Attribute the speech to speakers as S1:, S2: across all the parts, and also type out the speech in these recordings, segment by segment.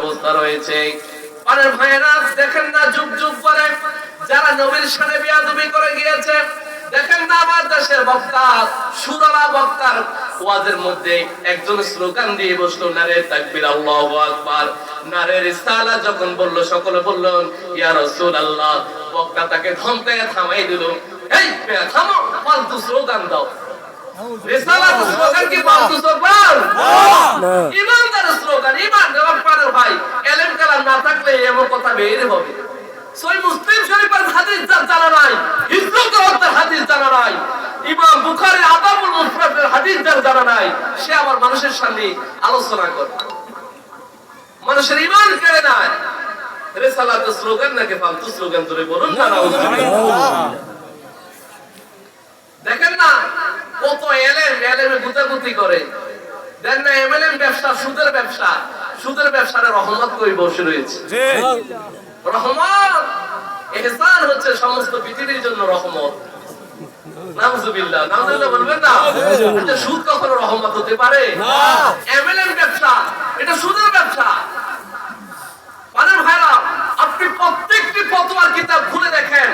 S1: অবস্থা রয়েছে। পারের ভাইয়েরা দেখেন না, যুগ যুগ পরে যারা নবীর সাথে বেয়াদবি করে গিয়েছে, দেখেন না আমার দেশের বক্তা, সুরালা বক্তার ওয়াজের মধ্যে একজন স্লোগান দিয়ে বসলো, নারে তাকবীর আল্লাহু আকবার, নারে রিসালাত যখন বলল, সকলে বললেন ইয়া রাসূলুল্লাহ। বক্তা তাকে ধমকায় থামাই দিল, এই থামো, ফালতু স্লোগান দাও। রিসালাত স্লোগান কি ফালতু স্লোগান? না, ইমানদারের স্লোগান। ইমান দেওয়ার পরে ভাই এলেম কালাম না থাকলে এমন কথা বের হবে। সহিহ মুসলিম শরীফের হাদিস জানা নাই, হিজরতের অর্থের হাদিস জানা নাই, ইমাম বুখারীর আদাবুল মুফরাদের হাদিস জানা নাই, সে আবার মানুষের সামনে আলোচনা করে, মানুষের ঈমান কেড়ে নেয়। রিসালাতের স্লোগান নাকি ফালতু স্লোগান? ধরে বলুন না নাউজুবিল্লাহ। দেখেন না কত এলেমে গুতাগুতি করে। দেন না এমএলএম ব্যবসা, সুদের ব্যবসা, সুদের ব্যবসার রহমত কই বসে রয়েছে। রহমত ইহসান হচ্ছে সমস্ত পৃথিবীর জন্য রহমত। নাউজুবিল্লাহ, নাউজুবিল্লাহ বলবেন না। এটা সুদ কখনো রহমত হতে পারে না। এমএলএম ব্যবসা এটা সুদের ব্যবসা। মানে ভাইরা, আপনি প্রত্যেকটি ফতোয়ার কিতাব খুলে দেখেন,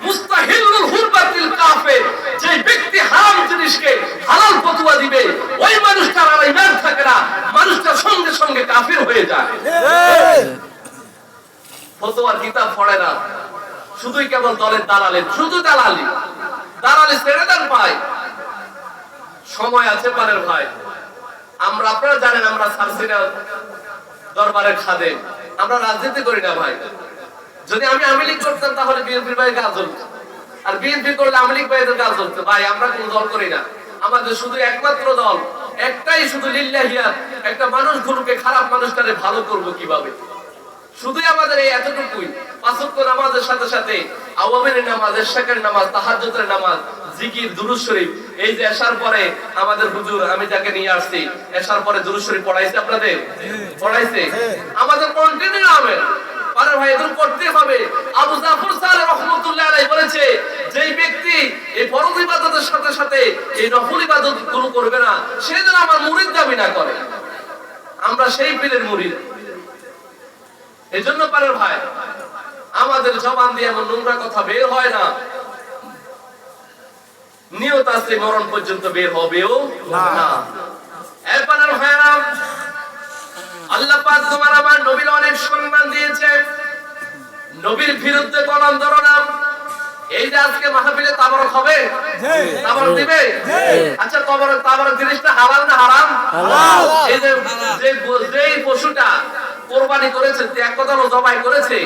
S1: মুস্তাহিলুল হুরবাতিল কাফির, যে ব্যক্তি হারাম জিনিসকে হালাল ফতোয়া দিবে, ওই মানুষটার আর ঈমান থাকে না, মানুষটা সঙ্গে সঙ্গে কাফির হয়ে যায়। ফতোয়ার কিতাব পড়ে না, শুধুই কেবল দলের দালালি, শুধু দালালি, দালালি ছেড়ে দেন ভাই। সময় আছে পারের ভাই। আমরা, আপনারা জানেন আমরা সারসিনা দরবারের খাদেম, আমরা রাজনীতি করি না ভাই। যদি আমি আওয়ামী লীগ করতাম তাহলে বিএনপির ভাই গাছ জ্বলত, আর বিএনপি করলে আওয়ামী লীগ ভাইদের গাছ জ্বলত। ভাই আমরা কোন দল করি না, আমাদের শুধু একমাত্র দল একটাই, শুধু লিল্লাহিয়াত। একটা মানুষগুলোকে, খারাপ মানুষটারে ভালো করব কিভাবে, শুধুই আমাদের এই এতটুকুই। পাঁচ ওয়াক্ত নামাজের সাথে সাথে আওয়ামের নামাজ, ইশরাকের নামাজ, তাহাজ্জুদের নামাজ, জিকির, দুরূদ শরীফ। এই যে এশার পরে আমাদের হুজুর, আমি যাকে নিয়ে আসছি, এশার পরে দুরূদ শরীফ পড়াইছে, আপনাদের পড়াইছে, আমাদের কন্টিনিউ আমল। আরে ভাই এদের করতে হবে। আবু জাফর সালেহ রাহমাতুল্লাহ আলাইহি বলেছে, যেই ব্যক্তি এই ফরজ ইবাদতের সাথে সাথে এই নফল ইবাদতগুলো করবে না, সে যেন আমার মুরিদ দাবি না করে। আমরা সেই পীরের মুরিদ। এজন্য পারের ভাই, আমাদের জবান দিয়ে এমন নোংরা কথা বের হয় না। নিয়ত আছে মরণ পর্যন্ত বের হবেও না। এরপরের ভাইরা, আল্লাহ পাক তোমার আমার নবীর অনেক সম্মান দিয়েছে। নবীর বিরুদ্ধে কলম ধরো না। এই যে আজকে মাহফিলে তাবারক হবে, তাবারক দিবে। আচ্ছা, তাবারক জিনিসটা হালাল না হারাম? হালাল। এই যে যেই পশুটা কুরবানি করেছে, ত্যাগ করানো জবাই করেছে,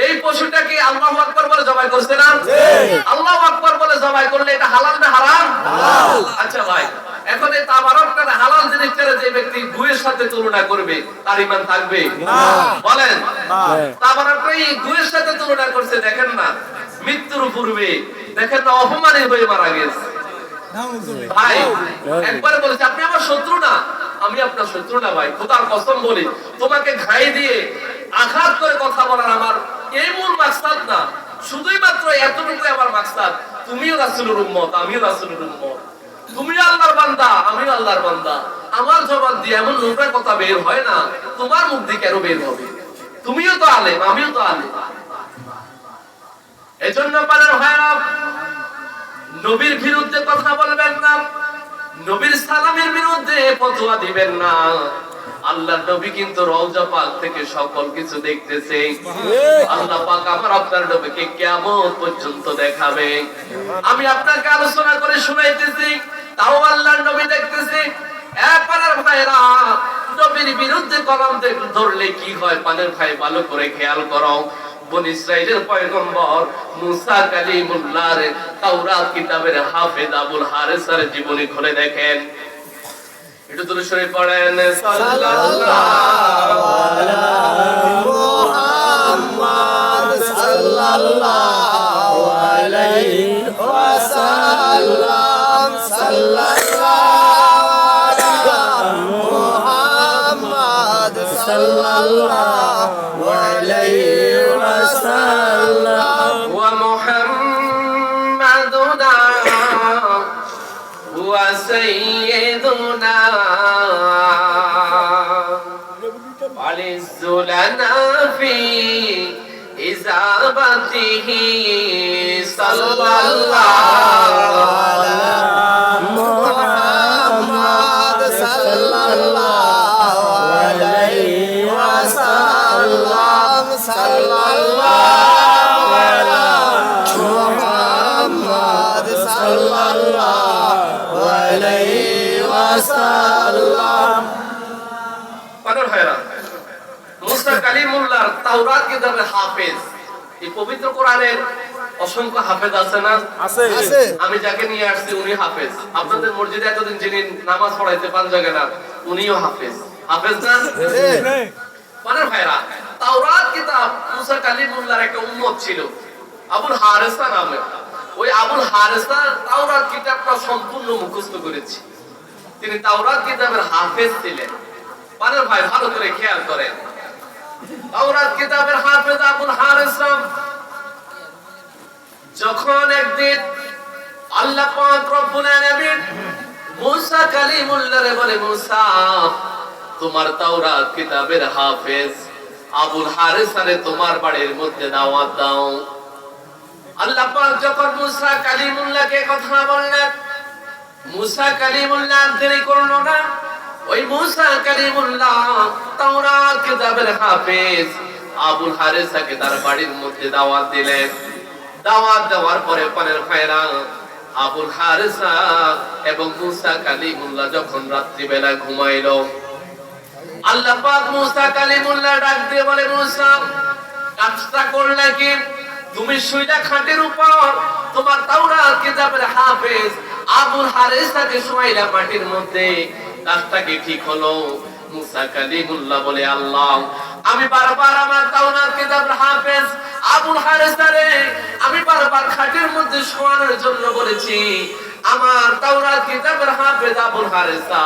S1: এই পশুটা কি আল্লাহু আকবার বলে জবাই করছে না? আল্লাহু আকবার বলে জবাই করলে এটা হালাল না হারাম? হালাল। আচ্ছা ভাই, এখন এই তাবারকটা হালাল জিনিসটা যে ব্যক্তি গুয়ের সাথে তুলনা করবে, তার ঈমান থাকবে না? বলেন না। তাবারকটা এই গুয়ের সাথে তুলনা করছে, দেখেন না মৃত্যুর পূর্বে, দেখেন না অপমানিত হয়ে মারা গেছে। ভাই একবার বলেছে, আপনি আমার শত্রু না। আমি আপনার শত্রু না ভাই, খোদার কসম বলি, তোমাকে ঘাই দিয়ে আঘাত করে কথা বলার আমার এই মূল মাকসাদ না। শুধুই মাত্র এতটুকু আমার মাকসাদ, তুমিও রাসূলের উম্মত, আমিও রাসূলের উম্মত। তুমি আল্লাহর বান্দা, আমিও আল্লাহর বান্দা। আমার জবান দিয়ে এমন নোংরা কথা বের হয় না, তোমার মুখ দিয়ে কেন বের হবে? তুমিও তো আলেম, আমিও তো আলেম। এজন্য পারের ভাইরা, নবীর বিরুদ্ধে কথা বলবেন না, নবীর সালামের বিরুদ্ধে ফতোয়া দিবেন না। আল্লাহর নবী কিন্তু রওজা পাক থেকে সকল কিছু দেখতেছে। আল্লাহ পাক আমার আপনার নবীকে কিয়ামত পর্যন্ত দেখাবে। আমি আপনাকে আলোচনা করে শুনাইতেছি, তাও আল্লাহর নবী দেখতেছে। পানের ভাইরা, নবীর বিরুদ্ধে কলম ধরলে কি হয় পানের ভাই, ভালো করে খেয়াল করো। বনী ইসরাইলের পয়গম্বর মুসা কালিমুল্লাহর তাওরাত কিতাবের হাফেজ আবুল হারিসের জীবনী খুলে দেখেন। একটু দরুদ শরীফ পড়েন, সাল্লাল্লাহু আলা মুহাম্মদ সাল্লাল্লাহু আলাইহি ওয়াসাল্লাম, সাল্লাল্লাহু আলা মুহাম্মদ সাল্লাল্লাহু আলাইহি ওয়াসাল্লাম, ওয়া মুহাম্মাদুনা ওয়া সাইয়্যিদুনা। العز لنا في إجابته صلى الله على
S2: محمد صلى الله عليه وسلم صلى الله على محمد صلى الله عليه وسلم
S1: পাগল ভাইরা মুসা কালিমুল্লাহর তাওরাত কিতাবের হাফেজ এই পবিত্র কোরআনের অসংখ্য হাফেজ আছে না
S2: আছে
S1: আমি যাকে নিয়ে আসছি উনি হাফেজ আপনাদের মসজিদে এতদিন যিনি নামাজ পড়াইতে পান জায়গা না উনিও হাফেজ হাফেজ না পাগল ভাইরা তাওরাত কিতাব মুসা কালিমুল্লাহর একটা উম্মত ছিল আবুল হারেসা নামে ওই আবুল হারেসা তাওরাত কিতাবটা সম্পূর্ণ মুখস্থ করেছে তিনি তাওরাত কিতাবের হাফেজ ছিলেন পাগল ভাই ভালো করে খেয়াল করেন তাওরাত কিতাবের হাফেজ আবুল হারেসা যখন একদিন আল্লাহ পাক রব্বুল আলামিন মুসা কালিমুল্লাহরে বলে মুসা তোমার তাওরাত কিতাবের হাফেজ আবুল হারেসারে তোমার বাড়ির মধ্যে দাওয়াত দাও আল্লাহ পাক যখন মুসা কালিমুল্লাহকে কথা বললেন মুসা কালিমুল্লাহ দেরি করলো না ওই মুসা কালিমুল্লাহ তাওরাত কিতাবের হাফেজ আবুল হারেসাকে তার বাড়ির মধ্যে দাওয়াত দিলেন দাওয়াত দেওয়ার পরে পানের ভাইরা আবুল হারেসা এবং মুসা কালিমুল্লাহ যখন রাত্রি বেলা ঘুমাইলো আল্লাহ পাক মুসা কালিমুল্লাহ ডাক দিয়ে বলে মুসা কাজটা করলে কি তুমি শুইলা খাটের উপর তোমার তাওরাত কিতাবের হাফেজ আবুল হারেসাকে শুয়াইলা মাটির মধ্যে কাজটা কি ঠিক হলো মুসা কালিমুল্লাহ বলে আল্লাহ আমি বারবার আমার তাওরাত কিতাবের হাফেজ আবুল হারেসারে আমি বারবার খাটের মধ্যে শোয়ানোর জন্য বলেছি আমার তাওরাত কিতাবের হাফেজ আবুল হারেসা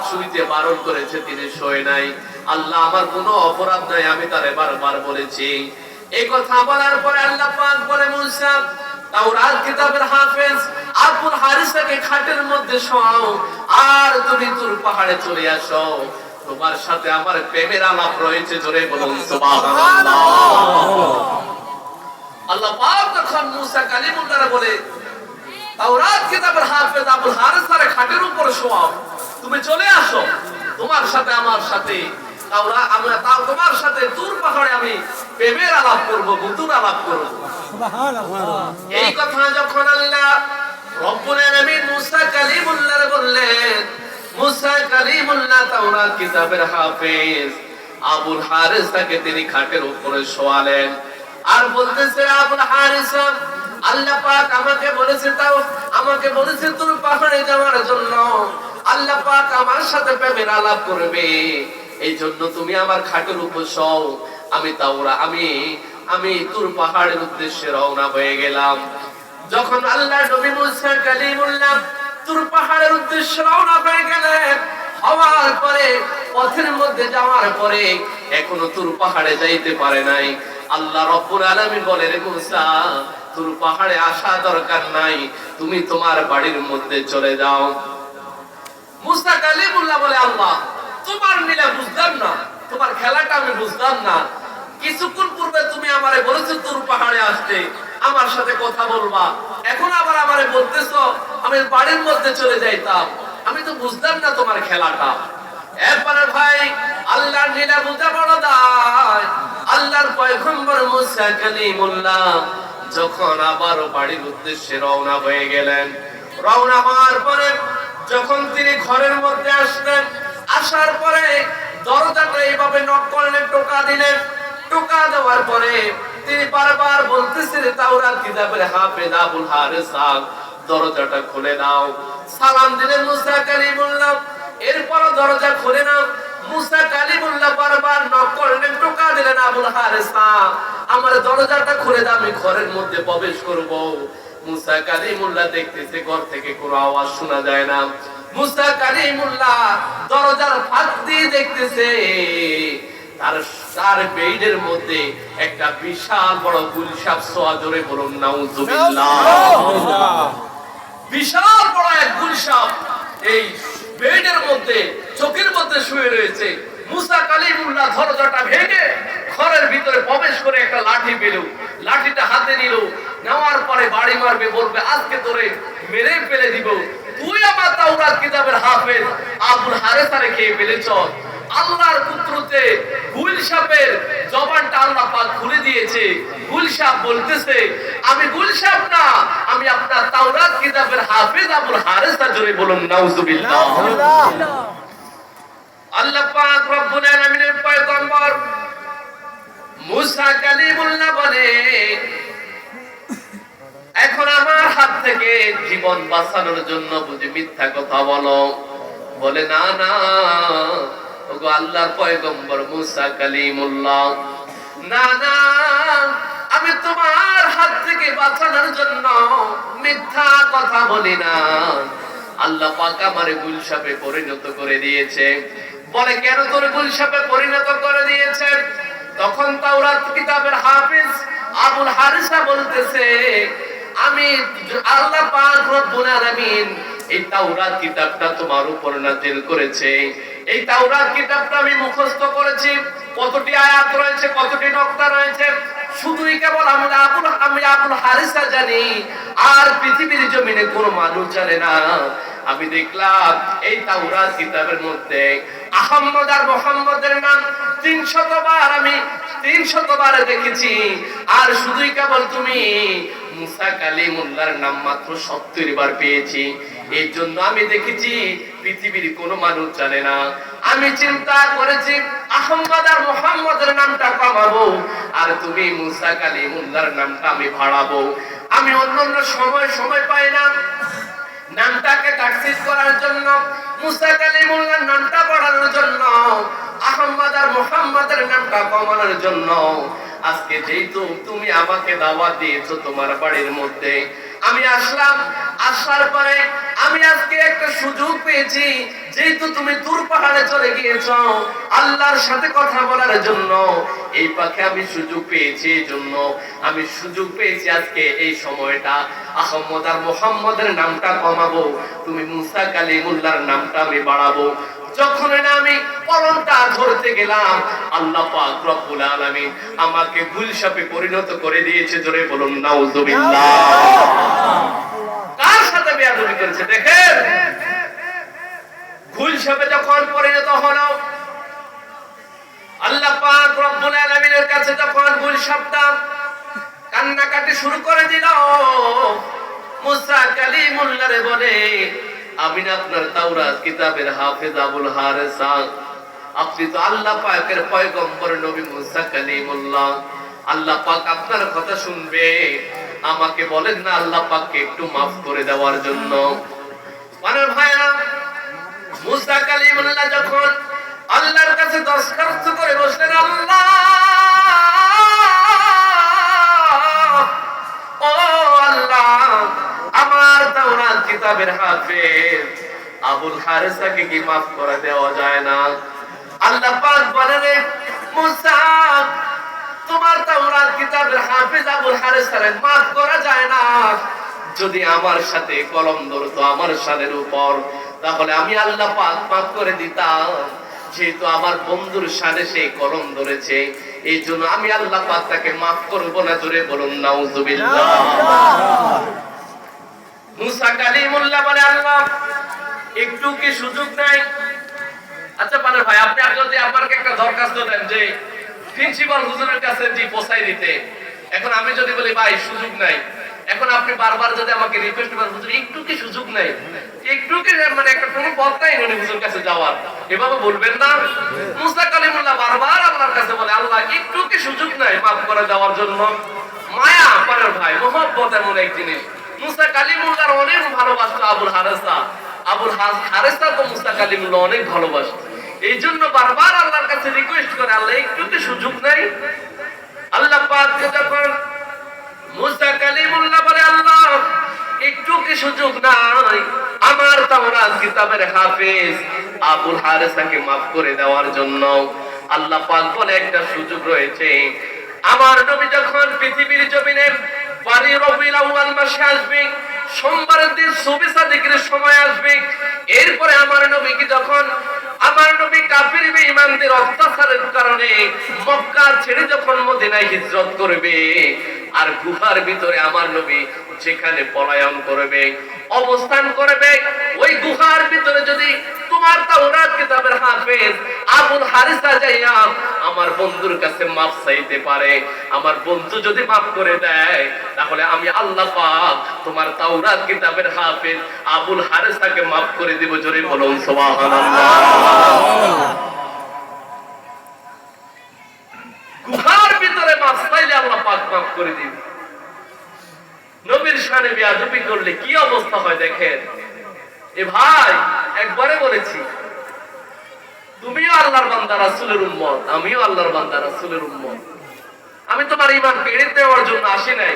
S1: শুইতে বারণ করেছে তিনি শোয় নাই আল্লাহ আমার কোনো অপরাধ নাই আমি তারে বারবার বলেছি এই কথা বলার পরে আল্লাহ পাক বলে মুসা তাওরাত কিতাবের হাফেজ আবুল হারেসাকে খাটের মধ্যে শোয়াও আর তুমি তুর পাহাড়ে চলে আসো তোমার সাথে আমার প্রেমের আলাপ রয়েছে জোরে বলুন সুবহানাল্লাহ আল্লাহ পাক তখন মুসা কালিমুল্লাহরে বলে তাওরাত কিতাবের হাফেজ আবুল হারেসারে খাটের উপর শোয়াও তুমি চলে আসো তোমার সাথে আমার সাথে তোমার সাথে তুর পাহাড়ে আমি প্রেমের আলাপ করবো বুতুর আলাপ করবো এই কথা যখন আল্লাহ রব্বুল আলামিন মুসা কালিমুল্লাহরে বললেন মুসা কালিমুল্লাহ তাওরাত কিতাবের হাফেজ আবুল হারেসাকে তিনি খাটের উপরে শোয়ালেন আর বলতেছে আবুল হারেসা আল্লাহ পাক আমাকে বলেছে তুর পাহাড়ে যাওয়ার জন্য আল্লাহ পাক আমার সাথে প্রেমের আলাপ করবে এই জন্য তুমি আমার খাটের উপর শোও আমি তুর পাহাড়ের উদ্দেশ্যে রওনা হয়ে গেলাম যখন আল্লাহ নবী মুসা কালিমুল্লাহ তুর পাহাড়ের উদ্দেশ্যে রওনা হয়ে গেলেন হওয়ার পরে পথের মধ্যে যাওয়ার পরে এখনো তুর পাহাড়ে যাইতে পারে নাই আল্লাহ রব্বুল আলামিন বলে রে মুসা তুর পাহাড়ে আসা দরকার নাই তুমি তোমার বাড়ির মধ্যে চলে যাও মুসা কালিমুল্লাহ বলে আল্লাহ তোমার লীলা বুঝলাম না তোমার খেলাটা আমি বুঝলাম না কিছুক্ষণ পূর্বে তুমি আমারে বলেছো তুর পাহাড়ে আসতে আমার সাথে কথা বলবা এখন আবার আমারে বলতেছো আমি বাড়ির মধ্যে চলে যাইতাম আমি তো বুঝলাম না তোমার খেলাটা এরপরে ভাই আল্লাহর লীলা বুঝা বড় দায় আল্লাহর পয়গম্বর মুসা কালিমুল্লাহ যখন আবারও বাড়ির উদ্দেশ্যে রওনা হয়ে গেলেন রওনা হওয়ার পরে যখন তিনি ঘরের মধ্যে আসলেন আসার পরে দরজাটা এইভাবে নক করলেন টোকা দিলেন টোকা দেওয়ার পরে তিনি বারবার বলতেছেন তাওরাত কিতাবের হাফেজ আবুল হারেসা দরজাটা খুলে দাও সালাম দিলেন মুসা কালিমুল্লাহ এরপর দরজা খুলে নাও মুসা কালিমুল্লাহ বারবার নক করলেন টোকা দিলেন আবুল হারেসা আমার দরজাটা খুলে দাও আমি ঘরের মধ্যে প্রবেশ করব মুসা কালিমুল্লাহ দেখতেছে ঘর থেকে কোনো আওয়াজ শোনা যায় না মুসা কালিমুল্লাহ দরজার ফাঁক দিয়ে দেখতেছে তার বেডের মধ্যে একটা বিশাল বড় গুলশাব সোয়া জোরে বলুন নাউজুবিল্লাহ বিশাল বড় এক গুলশাব এই বেডের মধ্যে চোখের মধ্যে শুয়ে রয়েছে মুসা কালিমুল্লাহ দরজাটা ভেঙে ঘরের ভিতরে প্রবেশ করে একটা লাঠি পেল, লাঠিটা হাতে নিল, নেওয়ার পরে বাড়ি মারবে, বলবে আজকে তোরে মেরে ফেলে দিব, তুই আমার তাওরাত কিতাবের হাফেজ আবুল হারেসারে খেয়ে ফেলেছ। আল্লাহর কুদরতে গুলশাপের জবানটা আল্লাহ পাক খুলে দিয়েছে। গুলশাপ বলতেছে আমি গুলশাপ না, আমি আপনার তাওরাত কিতাবের হাফেজ আবুল হারেসা। জোরে বলুন নাউজুবিল্লাহ। আল্লাহ পাক রব্বুল আলামিনের পয়গম্বর মুসা কালিমুল্লাহ বলে এখন আমার হাত থেকে জীবন বাঁচানোর জন্য বুঝি মিথ্যা কথা বলো? বলে না না ওগো আল্লাহর পয়গম্বর মুসা কালিমুল্লাহ, না না আমি তোমার হাত থেকে বাঁচানোর জন্য মিথ্যা কথা বলি না। আল্লাহ পাক আমারে গুলশাপে পরিণত করে দিয়েছে। বলে কেন তোর গুলশাপে পরিণত করে দিয়েছে? তখন তাওরাত কিতাবের হাফেজ আবুল হারিসা বলতেছে আমি আল্লাহ পাক রব্বুল আলামিন এই তাওরাত কিতাবটা তোমার উপর নাযিল করেছে। এই তাওরাত কিতাবটা আমি মুখস্থ করেছি। কতটি আয়াত রয়েছে, কতটি নকতা রয়েছে, শুধুই কেবল আমি আবুল হারিসা জানি, আর পৃথিবীর জমিনে কোনো মানুষ জানে না। আমি দেখলাম এই তাওরাত কিতাবের মধ্যে আহমদ আর মুহাম্মদের নাম 300 বার আমি 300 বারে দেখেছি, আর শুধুই কেবল তুমি মুসা কালিমুল্লাহর নাম মাত্র 70 বার পেয়েছি। এই জন্য আমি দেখেছি পৃথিবীর কোনো মানুষ জানে না। আমি চিন্তা করেছি আহমদ আর মুহাম্মদের নামটা কমাবো, আর তুমি মুসা কালিমুল্লাহর নামটা আমি বাড়াবো। আমি অন্য সময় পাই না নামটাকে তাকসিস করার জন্য, মুসা কালিমুল্লাহর নামটা বাড়ানোর জন্য, আহমদ আর মুহাম্মদের নামটা কমানোর জন্য। আজকে যেহেতু তুমি আমাকে দাওয়াত দিয়েছো তোমার বাড়ির মধ্যে, আমি আসলাম। আসার পরে আমি আজকে একটা সুযোগ পেয়েছি, যেহেতু তুমি দূর পাহাড়ে চলে গিয়েছো আল্লাহর সাথে কথা বলার জন্য, এই পাখে আমি সুযোগ পেয়েছি। এই জন্য আমি সুযোগ পেয়েছি আজকে এই সময়টা আহমদ আর মুহাম্মদের নামটা কমাবো, তুমি মুসা কালিমুল্লাহর নামটা আমি বাড়াবো। যখন আমি কলমটা ধরতে গেলাম আল্লাহ পাক রব্বুল আলামিন আমাকে গুলশাপে পরিণত করে দিয়েছে। জোরে বলুন নাউজুবিল্লাহ। কার সাথে বেয়াদবি করেছে দেখেন। গুলশাপে যখন পরিণত হলো আল্লাহ পাক রব্বুল আলামিনের কাছে যখন গুলশাপটা কান্নাকাটি শুরু করে দিল, মুসা কালিমুল্লাহরে বলে আমি না আপনার তাওরাত কিতাবের হাফেজ আবুল হারেসা, আপনি তো আল্লাহ পাকের পয়গম্বর নবী মুসা কালিমুল্লাহ, আল্লাহ পাক আপনার কথা শুনবে, আমাকে বলেন না আল্লাহ পাককে একটু মাফ করে দেওয়ার জন্য। মানে ভাইরা মুসা কালিমুল্লাহ যখন আল্লাহর কাছে দরখাস্ত করে বসলেন, আল্লাহ ও আল্লাহ আমার তাওরাত কিতাবের হাফেজ আবুল হারেসাকে কি মাফ করে দেওয়া যায় না? আল্লাহ পাক বলেন মুসা তোমার তাওরাত কিতাবের হাফেজ আবুল হারেসাকে মাফ করা যায় না। যদি আমার সাথে কলম ধরতো আমার শানের উপর, তাহলে আমি আল্লাহ পাক মাফ করে দিতাম। যেহেতু আমার বন্ধুর শানে সেই কলম ধরেছে, এই জন্য আমি আল্লাহ পাক তাকে মাফ করব না। জোরে বলুন নাউজুবিল্লাহ। মুসা কালিমুল্লাহ বলে আল্লাহ একটু কি সুযোগ নাই? আচ্ছা পানের ভাই আপনি যদি আমাকে একটা দরখাস্ত দেন যে প্রিন্সিপাল হুজুরের কাছে জি পৌঁছাই দিতে, এখন আমি যদি বলি ভাই সুযোগ নাই, এখন আপনি বারবার যদি আমাকে রিকোয়েস্ট করেন হুজুর একটু কি সুযোগ নাই, একটু কি মানে একটা কোনো পথ নাই মানে হুজুর কাছে যাওয়ার, এভাবে বলবেন না? মুসা কালিমুল্লাহ বারবার আল্লাহর কাছে বলে আল্লাহ একটু কি সুযোগ নাই মাফ করে দেওয়ার জন্য? মায়া পানের ভাই, মহব্বত এমন এক জিনিস। মুসা কালিমুল্লাহর অনেক ভালোবাসতো আবুল হারেসা, আবুল হারেসা তো মুসা কালিমুল্লাহ অনেক ভালোবাসতো। এই জন্য বারবার আল্লাহর কাছে রিকোয়েস্ট করে আল্লাহ একটু কি সুযোগ নাই? আল্লাহ পাক যখন মুসা কালিমুল্লাহ বলে আল্লাহ একটু কি সুযোগ নাই আমার তাওরাত কিতাবের হাফেজ আবুল হারেসাকে মাফ করে দেওয়ার জন্য? আল্লাহ পাক বলে একটা সুযোগ রয়েছে। আমার নবী যখন পৃথিবীর জমিনে বারী রবিউল আউয়াল মাসে আসবে, সোমবারের দিন সুবহ সাদিকের সময় আসবে, এরপরে আমার নবীকে যখন আমার নবী কাফির বেঈমানদের অত্যাচারের কারণে মক্কা ছেড়ে যখন মদিনায় হিজরত করবে, আর গুহার ভিতরে আমার নবী যেখানে পলায়ন করবে, অবস্থান করবে, ওই গুহার ভিতরে যদি তোমার তাওরাত কিতাবের হাফেজ আবুল হারিসা যাইয়া আমার বন্ধুর কাছে মাফ চাইতে পারে, আমার বন্ধু যদি মাফ করে দেয়, তাহলে আমি আল্লাহ পাক তোমার তাওরাত কিতাবের হাফেজ আবুল হারিসাকে মাফ করে দেব। জোরে বলুন সুবহানাল্লাহ। গুহার ভিতরে মাফ চাইলে আল্লাহ পাক মাফ করে দিবে। নবীর শানে বেয়াদবি করলে কি অবস্থা হয় দেখেন। এ ভাই, একবারে বলেছি, তুমিও আল্লাহর বান্দা, রাসূলের উম্মত, আমিও আল্লাহর বান্দা, রাসূলের উম্মত। আমি তোমার ঈমান কেড়ে দেওয়ার জন্য আসি নাই।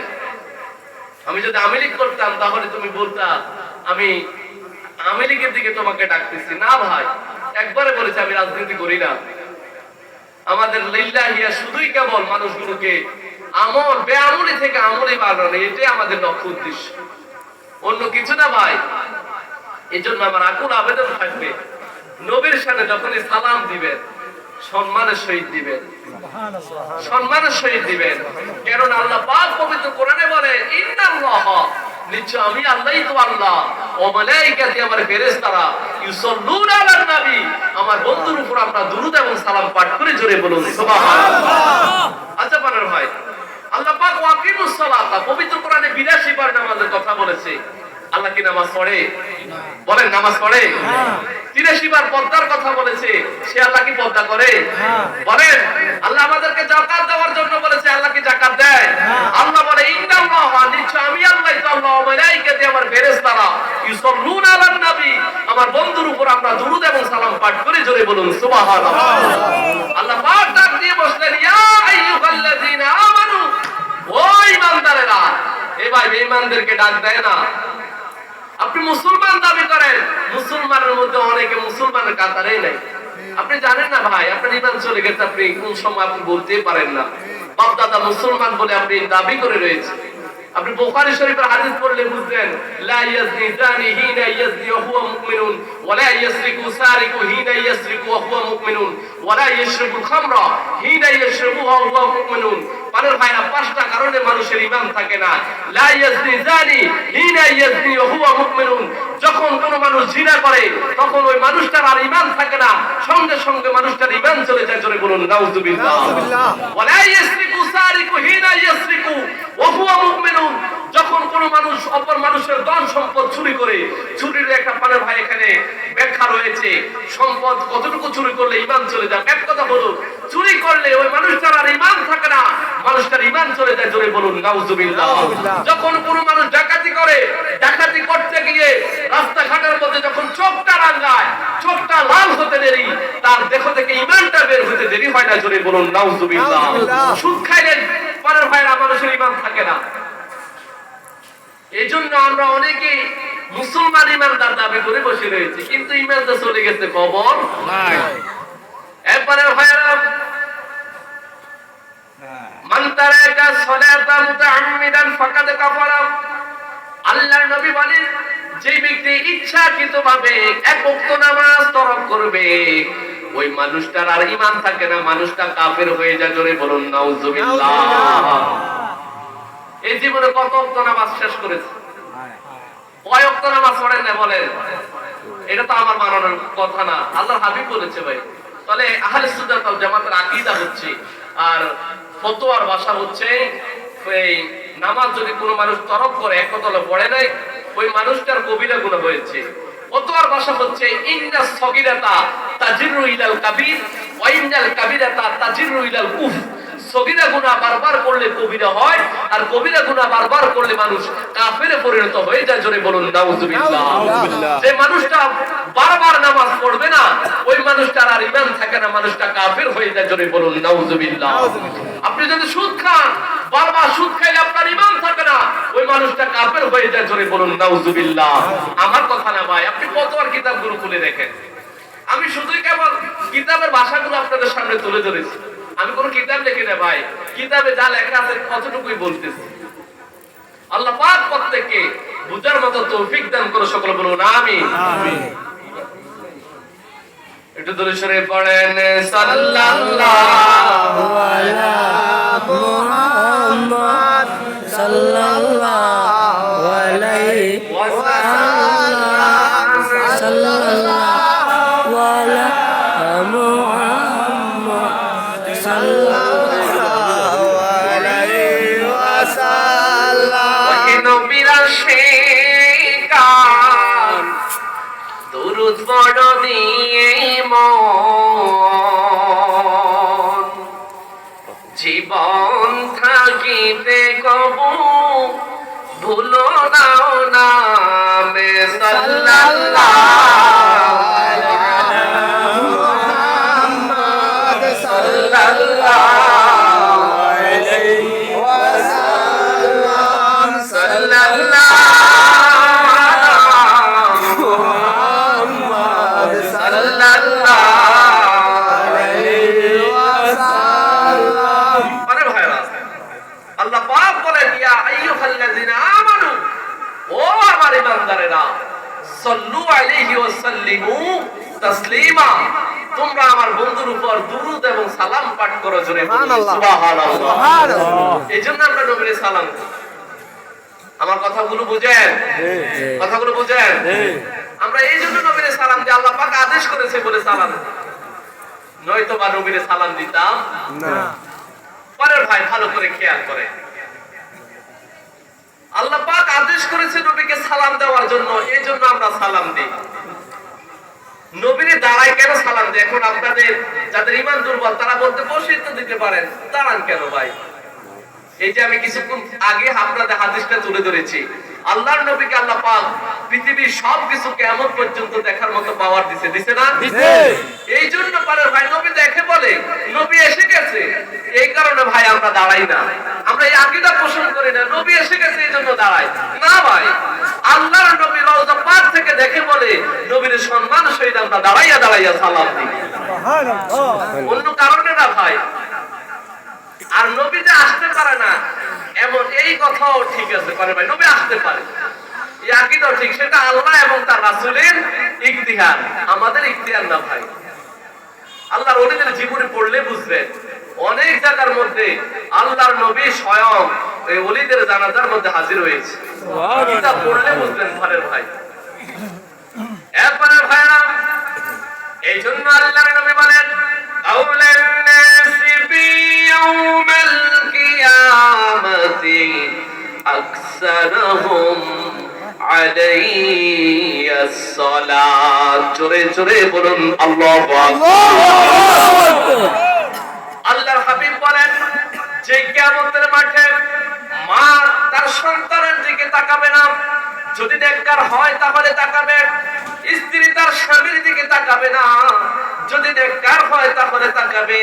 S1: আমি যদি আমিলি করতাম তাহলে তুমি বলতা আমি আমিলিকের দিকে তোমাকে ডাকতেছি। না ভাই, একবারে বলেছি আমি রাজনীতি করি না। আমাদের লিল্লাহিয়া শুধুই কেবল মানুষগুলোকে আমল বেআমলি থেকে আমলি বানানো, এটাই আমাদের লক্ষ্য উদ্দেশ্য, অন্য কিছু না ভাই। এই জন্য আমার আকুল আবেদন থাকবে, নবীর সামনে যখনই সালাম দিবেন সম্মানের সহিত দিবেন, সম্মানের সহিত দিবেন। কারণ আল্লাহ পাক পবিত্র কোরআনে বলে, ইন্নাল্লাহ, নিশ্চয় আমি আল্লাহই তো আল্লাহ, ও মালায়েকাতি, আমার ফেরেশতারা, ইউসাল্লুনা আলান নবী, আমার বন্ধুর উপর আমরা দুরূদ এবং সালাম পাঠ করে জোরে বলুন সুবহানাল্লাহ। আচ্ছা পানার ভাই, আল্লাহ পাক ওয়াকিমুস সালাতা পবিত্র কোরআনে 82 বার নামাজের কথা বলেছে। আল্লাহ কি নামাজ পড়ে? বলেন নামাজ পড়ে? 83 বার পর্দার কথা বলেছে, সে আল্লাহ কি পর্দা করে? বলেন। আল্লাহ আমাদেরকে যাকাত দেওয়ার জন্য বলেছে, আল্লাহ কি যাকাত দেয়? আল্লাহ বলে, ইন্নাল্লাহ, নিশ্চয় আমি আল্লাহ তো আল্লাহ, ওয়া মালায়েকাতি, আমার ফেরেশতারা, ইউসাল্লুনা আলান নবী, আমার বন্ধুর উপর আমরা দুরূদ এবং সালাম পাঠ করে জোরে বলুন সুবহানাল্লাহ। আল্লাহ পাক ডাক দিয়ে বসলেন, ইয়া আইয়ুহাল্লাযীনা আমানু, ও ঈমানদারেরা। এ ভাই, বেঈমানদেরকে ডাক দেয় না। আপনি মুসলমান দাবি করেন, মুসলমানের মধ্যে অনেকে মুসলমানের কাতারেই নাই। আপনি জানেন না ভাই, আপনার ঈমান চলে গেছে, আপনি কোন সময় আপনি বলতেই পারেন না। বাপ দাদা মুসলমান বলে আপনি দাবি করে রয়েছে। আপনি বুখারী শরীফের হাদিস পড়লে বুঝবেন, লা ইয়াজনি জানি হিনা ইয়াজনি ওয়া হুয়া মুমিনুন, ওয়া লা ইয়াসরিকু সারিকু হিনা ইয়াসরিকু ওয়া হুয়া মুমিনুন, ওয়া লা ইয়াশরাবুল খামরা হিনা ইয়াশরাবু ওয়া হুয়া মুমিনুন। পারের ভাইরা, 5টা কারণে মানুষের ঈমান থাকে না। লা ইয়াজনি জানি হিনা ইয়াজনি ওয়া হুয়া মুমিনুন, যখন কোন মানুষ জিনা করে তখন ওই মানুষটার আর ঈমান থাকে না, সঙ্গে সঙ্গে মানুষটার ঈমান চলে যায়। জোরে বলুন নাউযুবিল্লাহ। ওয়া লা ইয়াসরিকু সারিকু হিনা ইয়াসরিকু ওয়া হুয়া মুমিনুন, যখন কোন মানুষ অপর মানুষের ধন সম্পদ চুরি করে, চুরির একটা পানের ভাই এখানে ব্যাখ্যা রয়েছে, সম্পদ কতটুকু চুরি করলে ঈমান চলে যায়। এক কথা হলো, চুরি করলে ওই মানুষটার আর ঈমান থাকে না, মানুষটার ঈমান চলে যায়। জোরে বলুন নাউযুবিল্লাহ। যখন কোন মানুষ ডাকাতি করে, ডাকাতি করতে গিয়ে রাস্তাঘাটের মধ্যে যখন চোখটা রাঙায়, চোখটা লাল হতে দেরি, তার দেহ থেকে ঈমানটা বের হতে দেরি হয় না। জোরে বলুন নাউযুবিল্লাহ। সুদ খাইলে পানের ভাইরা মানুষের ঈমান থাকে না। এই জন্য আমরা অনেকে মুসলমান ঈমানদার দাবি করে বসে রয়েছে, কিন্তু ঈমানটা চলে গেছে খবর নাই। এরপরে ভাইরা, মান তারাকা সালাতা মুতাআম্মিদান ফাকাদ কাফারা, আল্লাহর নবী বলেন, যে ব্যক্তি ইচ্ছাকৃতভাবে এক ওয়াক্ত নামাজ তরক করবে, ওই মানুষটার আর ঈমান থাকে না, মানুষটা কাফের হয়ে যায়। জোরে বলুন নাউযুবিল্লাহ। এই জীবনে কত ওয়াক্ত নামাজ শেষ করেছে? কয় ওয়াক্ত নামাজ পড়েন না বলেন? এটা তো আমার মানানোর কথা না, আল্লাহর হাবিব বলেছে ভাই। তাহলে আহলে সুন্নাত ওয়াল জামাতের আকীদা হচ্ছে, আর ফতোয়ার ভাষা হচ্ছে, এই নামাজ যদি কোনো মানুষ তরক করে, এক কথা পড়ে নাই, ওই মানুষটার কবিরা গুনাহ হয়েছে। ফতোয়ার ভাষা হচ্ছে, ইন্নাস সগীরাতা তাজিরু ইলাল কাবীর ওয়া ইন্নাল কাবীরাতা তাজিরু ইলাল কুফর। সগীরা গুনাহ বারবার করলে কবিরা হয়, আর কবিরা গুনাহ বারবার করলে মানুষ কাফেরে পরিণত হয়ে যায়। জোরে বলুন নাউযুবিল্লাহ। যে মানুষটা বারবার নামাজ পড়বে না, ওই মানুষটার আর ঈমান থাকে না, মানুষটা কাফের হয়ে যায়। জোরে বলুন নাউযুবিল্লাহ। আপনি যদি সুদ খান, বারবার সুদ খাইলে আপনার ঈমান থাকে না, ওই মানুষটা কাফের হয়ে যায়। জোরে বলুন নাউযুবিল্লাহ। আমার কথা না ভাই, আপনি ফতোয়ার কিতাবগুলো খুলে দেখেন। আমি শুধুই কেবল কিতাবের ভাষাগুলো আপনাদের সামনে তুলে ধরেছি, আমি কোন কিতাব লিখি না ভাই। কিতাবে যা লেখা আছে কতটুকুই বলতেছি। আল্লাহ পাক প্রত্যেককে বুঝার মতো তৌফিক দান করে, সকলে বলুন আমিন। একটু দূরে সরে পড়েন সাল্লাল্লাহু
S2: আলা মুহাম্মদ সাল্লাল্লাহু আলাইহি ওয়াসাল্লাম সাল্লাল্লাহু আলা মুহাম্মদ সাল্লাল্লাহু আলাইহি ওয়াসাল্লাম
S1: ওই নবীর আশিকান দুরূদ পড় দিয়ে মন জীবন থাকিতে কবু ভুলো নাও নামে সাল্লাল্লাহু
S2: মুহাম্মদ
S1: সাল্লাল্লাহু
S2: আলাইহি ওয়াসাল্লাম
S1: সাল্লাল্লাহু
S2: মুহাম্মদ
S1: সাল্লাল্লাহু
S2: ওয়াসাল্লাম
S1: আরে ভাইরা আল্লাহ পাক বলেন ইয়া আইয়ুহাল্লাযিনা আমানু ও আমার ঈমানদারেরা সাল্লু আলাইহি ওয়া সাল্লিমু তাসলিমা তোমরা আমার বন্ধুর উপর দুরূদ এবং সালাম পাঠ করো জোরে
S2: সুবহানাল্লাহ।
S1: সুবহানাল্লাহ
S2: সুবহানাল্লাহ।
S1: এইজন্য আমরা নবীর সালাম দিই। আমার কথাগুলো বুঝেন কথাগুলো বুঝেন আমরা এই জন্য নবীর সালাম দিই আল্লাহ পাক আদেশ করেছে বলে সালাম দিই। নয়তো বা নবীর সালাম দিতাম
S2: না
S1: পরের ভাই ভালো করে খেয়াল করে আল্লাহ পাক আদেশ করেছে নবীকে সালাম দেওয়ার জন্য এই জন্য আমরা সালাম দিই নবীরে দাঁড়ায় কেন সালাম দেয় এখন আপনাদের যাদের ঈমান দুর্বল তারা বলতে বসে তো দিতে পারেন দাঁড়ান কেন ভাই এই যে আমি কিছুক্ষণ আগে আপনাদের হাদিসটা তুলে ধরেছি আল্লাহর নবীকে আল্লাহ পাক পৃথিবীর সবকিছু কিয়ামত পর্যন্ত দেখার মতো পাওয়ার দিছে না এই জন্য পারে ভাই নবী দেখে বলে নবী এসে গেছে এই কারণে ভাই আমরা দাঁড়াই না আমরা এই আকীদা পোষণ করি না নবী এসে গেছে এই জন্য দাঁড়াই না ভাই আল্লাহর নবী রওজা পাক থেকে দেখে বলে নবীর সম্মান সহিত আমরা দাঁড়াইয়া দাঁড়াইয়া সালাম দিই অন্য কারণে না ভাই আর নবী যে আসতে পারে না এমন এই কথাও ঠিক আছে পারে ভাই নবী আসতে পারে এই আকীদাও ঠিক সেটা আল্লাহ এবং তার রাসূলের ইখতিয়ার আমাদের ইখতিয়ার না ভাই আল্লাহর ওলিদের জীবনে পড়লে বুঝবেন অনেক জায়গার মধ্যে আল্লাহর নবী স্বয়ং এই ওলিদের জানাজার মধ্যে হাজির হয়েছে এটা পড়লে বুঝবেন ঘরের ভাই এরপরে ভাইরা এই জন্য আল্লাহর নবী বলেন আউলান নাসি বিয়াউমিল কিয়ামাতি আকসারুহুম আলাইহিস সালাত জোরে জোরে বলুন আল্লাহু আকবার আল্লাহর হাবিব বলেন যে কিয়ামতের মাঠে মা তার সন্তানের দিকে তাকাবে না যদি নেককার হয় তাহলে তাকাবে স্ত্রী তার স্বামীর দিকে তাকাবে না যদি নেককার হয় তাহলে তাকাবে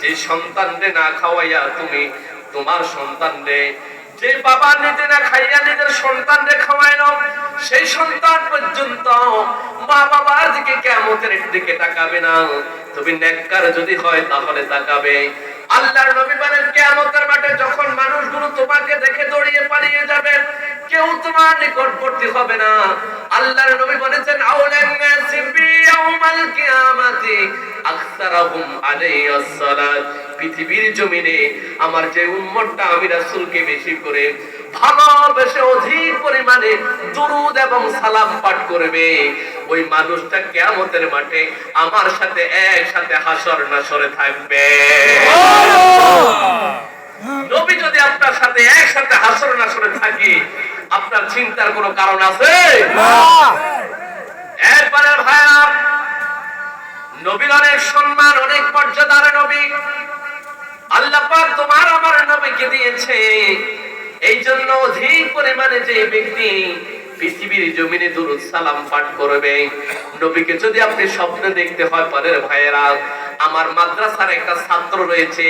S1: যে সন্তানরে না খাওয়াইয়া তুমি তোমার সন্তানরে যে বাবা নিজে না খাইয়া নিজের সন্তানরে খাওয়াইলো সেই সন্তান পর্যন্ত মা বাবার দিকে কিয়ামতের দিকে তাকাবে না তুমি নেককার যদি হয় তাহলে তাকাবে আল্লাহর নবী বলেন কিয়ামতের মাঠে যখন মানুষগুলো তোমাকে দেখে দৌড়িয়ে পালিয়ে যাবে কেউ তোমার নিকটবর্তী হবে না আল্লাহর নবী বলেছেন আউলান নাসি বিয়াউমিল কিয়ামাতি আকসারুহুম আলাইহিস সালাত পৃথিবীর জমিনে আমার যে উম্মতটা আমি রাসূলকে বেশি করে ভালোবেসে অধিক পরিমাণে দুরূদ এবং সালাম পাঠ করবে ওই মানুষটা কিয়ামতের মাঠে আমার সাথে একসাথে হাসর নাসরে থাকবে নবী যদি আপনার সাথে একসাথে হাসর নাসরে থাকে আপনার চিন্তার কোনো কারণ আছে
S2: না
S1: এরপরে ভাইরা নবীর অনেক সম্মান অনেক মর্যাদার নবী আল্লাহ পাক তোমার আমার নবীকে দিয়েছে এই জন্য অধিক পরিমাণে যে ব্যক্তি পৃথিবীর জমিনে দুরূদ সালাম পাঠ করবে নবীকে যদি আপনি স্বপ্নে দেখতে হয় পরের ভাইয়েরা আমার মাদ্রাসার একটা ছাত্র রয়েছে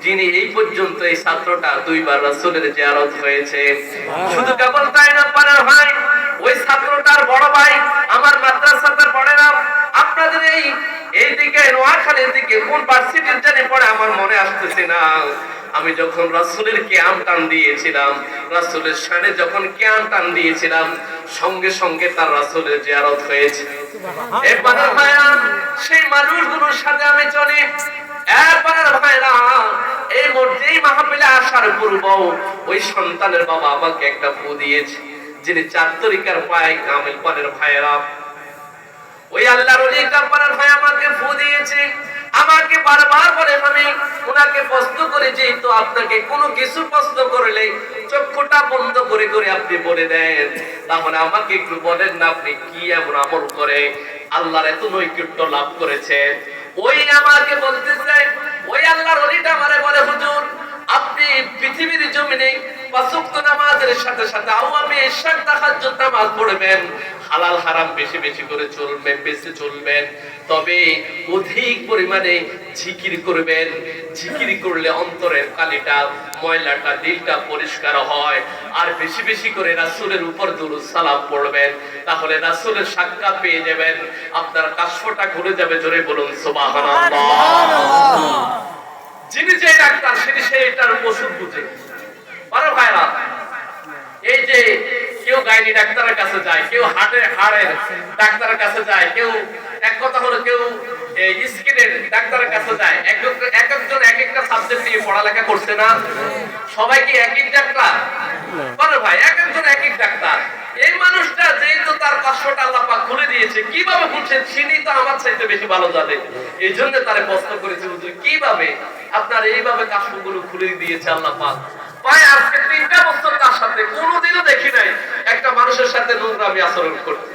S1: যিনি এই পর্যন্ত এই ছাত্রটা দুইবার রাসূলের জিয়ারত হয়েছে শুধু কেবল তাই না পরের ভাই ওই ছাত্রটার বড় ভাই আমার মাদ্রাসাতে পড়ে না আপনাদের এইদিকে নোয়াখালীর দিকে কোন ভার্সিটির জানি পড়ে আমার মনে আসতেছে না আমি যখন রাসূলের কিয়াম টান দিয়েছিলাম, রাসূলের শানে যখন কিয়াম টান দিয়েছিলাম, সঙ্গে সঙ্গে তার রাসূলের জিয়ারত হয়েছে। এরপরে ভাইরা সেই মানুষগুলোর সাথে আমি চলি। এরপরে ভাইরা এই মধ্যেই মাহফিলে আসার পূর্ব ওই সন্তানের বাবা আমাকে একটা ফু দিয়েছে, যিনি 4 তরিকার পায় কামেল পানের ভাইরা। ওই আল্লাহর ওলি কারবালার ভাই আমাকে ফু দিয়েছে। আমাকে বারবার বলে, আমি ওনাকে প্রশ্ন করে, যে তো আপনাকে কোনো কিছু প্রশ্ন করলে চক্ষুটা বন্ধ করে করে আপনি বলে দেন, তাহলে আমাকে একটু বলেন না আপনি কি এমন আমল করে আল্লাহর এত নৈকট্য লাভ করেছেন। ওই আমাকে বলতেছে, ওই আল্লাহর ওলিটা আমারে বলে, হুজুর আপনি পৃথিবীর জমিনে 5 ওয়াক্ত নামাজের সাথে সাথে আওয়ামী ইশার তাহাজ্জুদ নামাজ পড়বেন, হালাল হারাম বেশি বেশি করে চলবেন, বেশি চলবেন, তবে অধিক পরিমাণে জিকির করবেন। জিকির করলে অন্তরের কালিটা, ময়লাটা, দিলটা পরিষ্কার হয়। আর বেশি বেশি করে রাসূলের উপর দুরূদ সালাম পড়বেন, তাহলে রাসূলের সাক্ষাৎ পেয়ে যাবেন, আপনার কাশফটা ঘুরে যাবে। জোরে বলুন সুবহানাল্লাহ। যিনি যে ডাক্তার সেটি সেইটার ওষুধ বুঝে। আরে ভাইরা, এই যে কেউ গাইনি ডাক্তারের কাছে যায়, কেউ হাড়ের ডাক্তারের কাছে যায়, কেউ এক কথা হলো কেউ স্কিনের ডাক্তারের কাছে যায়। একজন এক একটা সাবজেক্ট নিয়ে পড়ালেখা করছে না, সবাই কি একই ডাক্তার? বলে ভাই, একজন এক এক ডাক্তার। এই মানুষটা যেহেতু তার কষ্টটা আল্লাহ পাক খুলে দিয়েছে, কিভাবে খুলছেন তিনি তো আমার চাইতে বেশি ভালো জানে। এই জন্য তারে প্রশ্ন করেছে, হুজুর কিভাবে আপনার এইভাবে কাশগুলো খুলে দিয়েছে আল্লাহ পাক? ভাই আজকে 3টা বছর তার সাথে কোনোদিনও দেখি নাই একটা মানুষের সাথে নোংরামি আচরণ করতে,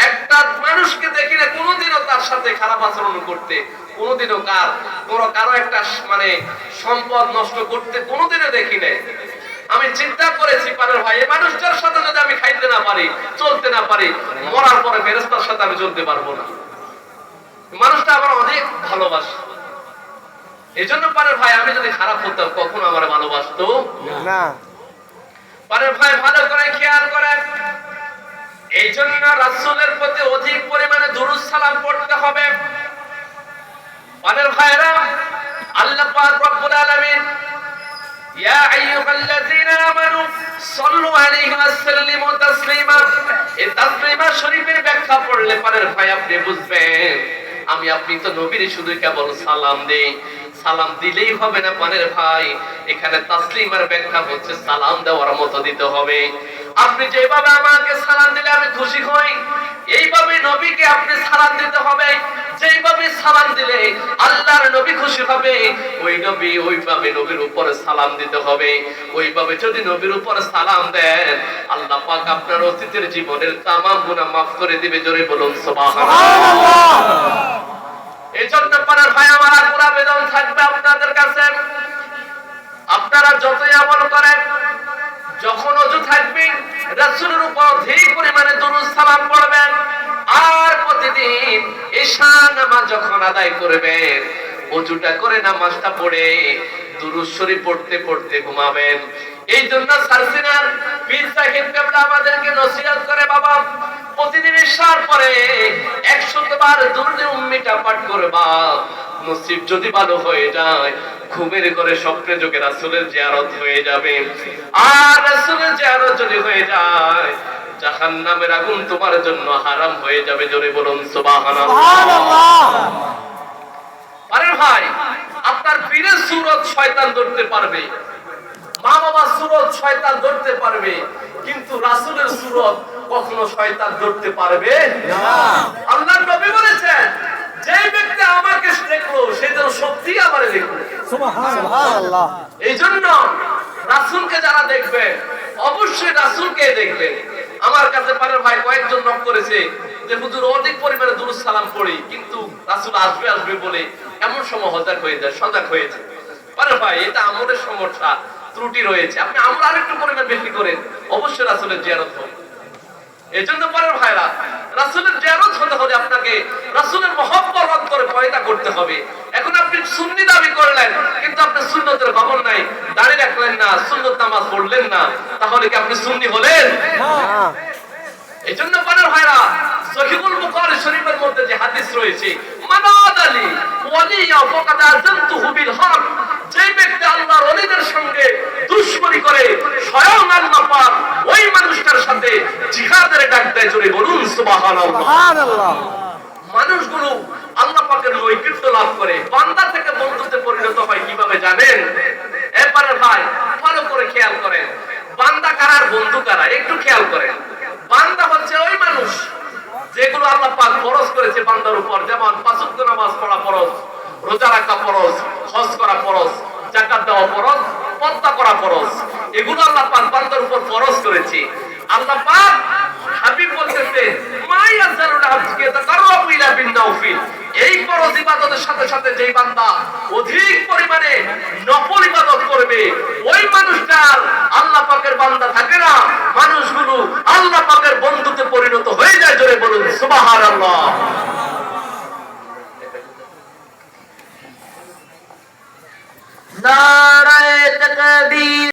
S1: একটা মানুষকে দেখি না কোনোদিনও তার সাথে খারাপ আচরণ করতে, কোনোদিনও কারো একটা মানে সম্পদ নষ্ট করতে কোনোদিনও দেখি নাই। আমি চিন্তা করেছি, পারের ভাই এই মানুষটার সাথে যদি আমি খাইতে না পারি, চলতে না পারি, মরার পরে ফেরেশতার সাথে আমি চলতে পারবো না। মানুষটা আমার অনেক ভালোবাসে। এই জন্য পারের ভাই আমি যদি খারাপ হতাম কখনো আমার ভালোবাসতো না। পারের ভাই ভালো করে খেয়াল করেন, এই জন্য রাসূলের প্রতি অধিক পরিমাণে দুরূদ সালাম পড়তে হবে। পারের ভাইরা, আল্লাহ পাক রব্বুল আলামিন ইয়া আইয়ুহাল্লাযীনা আমানু সাল্লু আলাইহি ওয়া সাল্লিমু তাসলিমা, এই তাসলিমা শরীফের ব্যাখ্যা পড়লে পারের ভাই আপনি বুঝবেন আপনি তো নবীর শুধু কেবল সালাম দেই, সালাম দিলেই হবে না পানের ভাই, এখানে তাসলিমার ব্যাখ্যা হচ্ছে সালাম দেওয়ার মতো দিতে হবে। আপনি যেভাবে আমাকে সালাম দিলে আমি খুশি হই, এইভাবে নবীকে আপনি সালাম দিতে হবে। যেভাবে সালাম দিলে আল্লাহর নবী খুশি হবে, ওইভাবে নবীর উপরে সালাম দিতে হবে। ওইভাবে যদি নবীর উপরে সালাম দেন, আল্লাহ পাক আপনার অতীতের জীবনের তামাম গুনাহ মাফ করে দিবে। জোরে বলুন সুবহানাল্লাহ। এই জন্য পারার ভাই আমার আকুল আবেদন থাকবে আপনাদের কাছে, আপনারা যতই আমল করেন, যখন ওযু থাকবে রাসূলের উপর অধিক পরিমাণে দুরূদ সালাম পড়বেন। আর প্রতিদিন ঈশা নামাজ যখন আদায় করবেন, ওযুটা করে নামাজটা পড়ে দুরূদ শরীফ পড়তে পড়তে ঘুমাবেন। এই জন্য সারসিনার পীর সাহেব কেবলা আমাদেরকে নসিহত করে, বাবা প্রতিদিন ঈশার পরে 100 বার দুরূদ উম্মিটা পাঠ করবা। নসিব যদি ভালো হয়ে যায়, ঘুমের ঘরে স্বপ্নে যোগে রাসূলের জিয়ারত হয়ে যাবে। আর রাসূলের জিয়ারত যদি হয়ে যায়, জাহান্নামের আগুন তোমার জন্য হারাম হয়ে যাবে। জোরে বলুন সুবহানাল্লাহ। আরে ভাই, আপনার পীরের সুরত শয়তান ধরতে পারবে, মা বাবার সুরত শয়তান ধরতে পারবে, কিন্তু রাসূলের সুরত কখনো শয়তান ধরতে পারবে না। আল্লাহর নবী বলেছেন, যে ব্যক্তি আমাকে দেখলো সে যেন সত্যি আমারে দেখলো। সুবহানাল্লাহ। এই জন্য রাসূলকে যারা দেখবে অবশ্যই রাসূলকে দেখবে। আমার কাছে পারে ভাই কয়েকজন নক করেছে যে হুজুর অনেক পরিমাণে দুরূদ সালাম পড়ি, কিন্তু রাসূল আসবে আসবে বলে এমন সময় সজাগ হয়েছে। পারে ভাই এটা আমলের সমস্যা, ত্রুটি রয়েছে। আপনি আমল আরেকটু পরিমাণ বেশি করেন, অবশ্যই রাসূলের জিয়ারত হবে। এজন্য পরে ভাইরা, রাসূলের জিয়ারত হতে হলে আপনাকে রাসূলের মহব্বত অন্তরে পয়দা করতে হবে। এখন আপনি সুন্নি দাবি করলেন, কিন্তু আপনি সুন্নতের খবর নাই, দাঁড়িয়ে রাখলেন না, সুন্নত নামাজ পড়লেন না, তাহলে কি আপনি সুন্নি হলেন? না। এজন্য পরে ভাইরা, সহিহুল বুখারী শরীফের মধ্যে যে হাদিস রয়েছে, মানাদালি ওয়ালিয়া ফাকাদ আযানতুহু বিল হক, যে ব্যক্তি আল্লাহর যায়, জোরে বলুন সুবহানাল্লাহ।
S2: সুবহানাল্লাহ।
S1: মানুষগুলো আল্লাহ পাকের নৈকট্য লাভ করে, বান্দা থেকে বন্ধুতে পরিণত হয় কিভাবে জানেন? এরপরে ভাই ভালো করে খেয়াল করেন, বান্দা কারা আর বন্ধু কারা একটু খেয়াল করেন। বান্দা হচ্ছে ওই মানুষ যেগুলো আল্লাহ পাক ফরজ করেছে বান্দার উপর, যেমন পাঁচ ওয়াক্ত নামাজ পড়া ফরজ, রোজা রাখা ফরজ, হজ করা ফরজ, যাকাত দেওয়া ফরজ, পর্দা করা ফরজ। এগুলো আল্লাহ পাক বান্দার উপর ফরজ করেছে। আল্লাহ পাক হাবিব বলতেছে মা ইয়াজালুল আবদকে তাকাররাবু ইলা বিন নাওফিল, এই ফরজ ইবাদতের সাথে সাথে যেই বান্দা অধিক পরিমাণে নফল ইবাদত করবে, ওই মানুষটার আল্লাহ পাকের বান্দা থাকে না, মানুষগুলো আল্লাহ পাকের বন্ধুতে পরিণত হয়ে যায়, জোরে বলুন সুবহানাল্লাহ।
S2: নারায়ে তাকবীর।